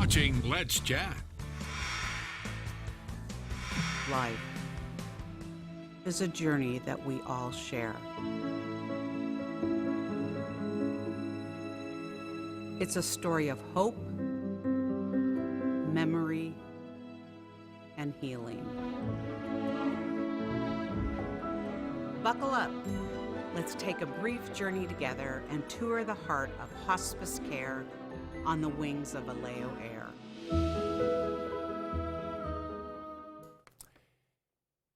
watching Let's Chat. Life is a journey that we all share. It's a story of hope, memory, and healing. Buckle up. Let's take a brief journey together and tour the heart of hospice care on the wings of Aleo Air.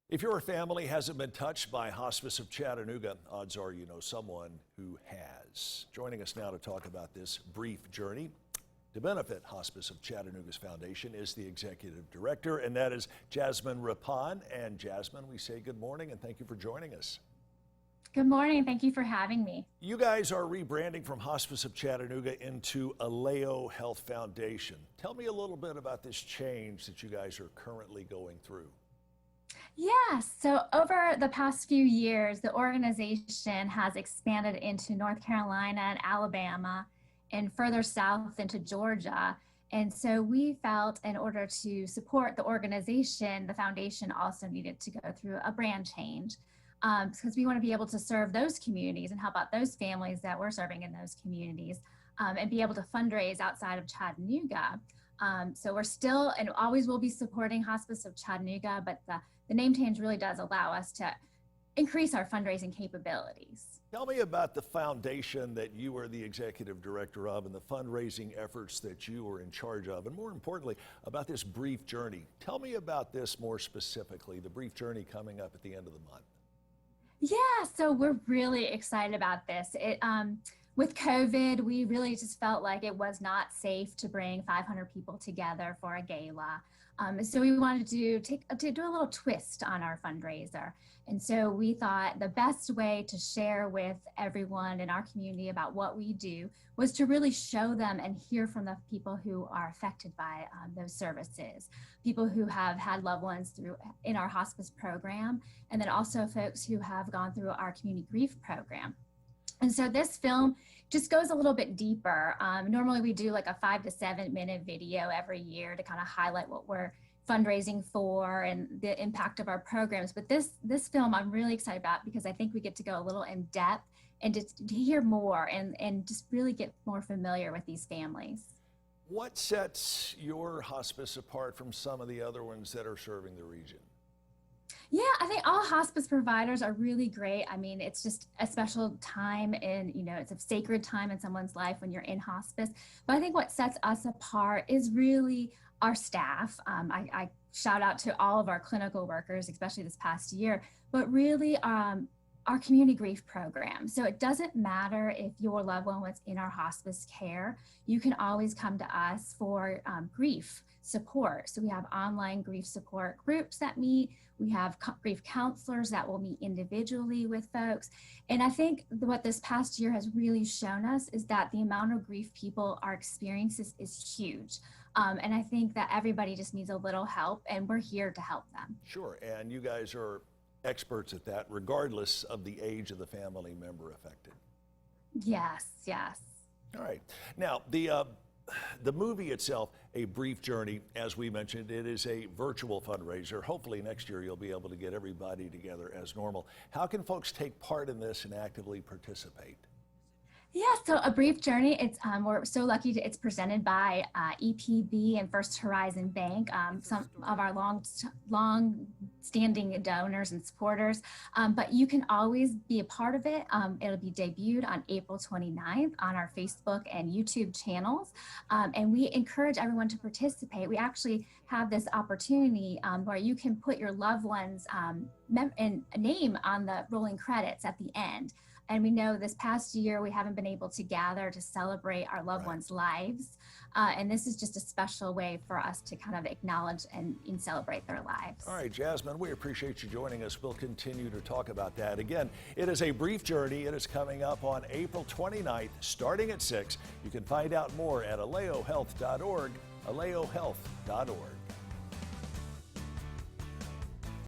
If your family hasn't been touched by Hospice of Chattanooga, odds are you know someone who has. Joining us now to talk about this brief journey to benefit Hospice of Chattanooga's foundation is the executive director, and that is Jasmine Rapon. And Jasmine, we say good morning and thank you for joining us. Good morning. Thank you for having me. You guys are rebranding from Hospice of Chattanooga into Aleo Health Foundation. Tell me a little bit about this change that you guys are currently going through. Yeah, so over the past few years, the organization has expanded into North Carolina and Alabama and further south into Georgia. And so we felt in order to support the organization, the foundation also needed to go through a brand change. Because we want to be able to serve those communities and help out those families that we're serving in those communities, and be able to fundraise outside of Chattanooga. So we're still and always will be supporting Hospice of Chattanooga, but the name change really does allow us to increase our fundraising capabilities. Tell me about the foundation that you are the executive director of and the fundraising efforts that you are in charge of, and more importantly, about this brief journey. Tell me about this more specifically, the brief journey coming up at the end of the month. Yeah, so we're really excited about this. With COVID, we really just felt like it was not safe to bring 500 people together for a gala. So we wanted to do a little twist on our fundraiser. And so we thought the best way to share with everyone in our community about what we do was to really show them and hear from the people who are affected by those services, people who have had loved ones in our hospice program, and then also folks who have gone through our community grief program. And so this film just goes a little bit deeper. Normally we do like a 5 to 7 minute video every year to kind of highlight what we're fundraising for and the impact of our programs. But this film I'm really excited about because I think we get to go a little in depth and just to hear more and just really get more familiar with these families. What sets your hospice apart from some of the other ones that are serving the region? Yeah, I think all hospice providers are really great. I mean, it's just a special time and, it's a sacred time in someone's life when you're in hospice. But I think what sets us apart is really our staff. I shout out to all of our clinical workers, especially this past year, but really our community grief program. So it doesn't matter if your loved one was in our hospice care, you can always come to us for grief support. So we have online grief support groups that meet. We have grief counselors that will meet individually with folks. And I think what this past year has really shown us is that the amount of grief people are experiencing is huge. And I think that everybody just needs a little help, and we're here to help them. Sure, and you guys are experts at that, regardless of the age of the family member affected. Yes, yes. All right. Now, the movie itself, A Brief Journey, as we mentioned, it is a virtual fundraiser. Hopefully next year you'll be able to get everybody together as normal. How can folks take part in this and actively participate? Yeah, so A Brief Journey, we're so lucky it's presented by EPB and First Horizon Bank, some of our long-standing donors and supporters, but you can always be a part of it. It'll be debuted on April 29th on our Facebook and YouTube channels, and we encourage everyone to participate. We actually have this opportunity where you can put your loved one's name on the rolling credits at the end. And we know this past year we haven't been able to gather to celebrate our loved ones' lives. And this is just a special way for us to kind of acknowledge and celebrate their lives. All right, Jasmine, we appreciate you joining us. We'll continue to talk about that. Again, it is A Brief Journey. It is coming up on April 29th, starting at 6. You can find out more at aleohealth.org, aleohealth.org.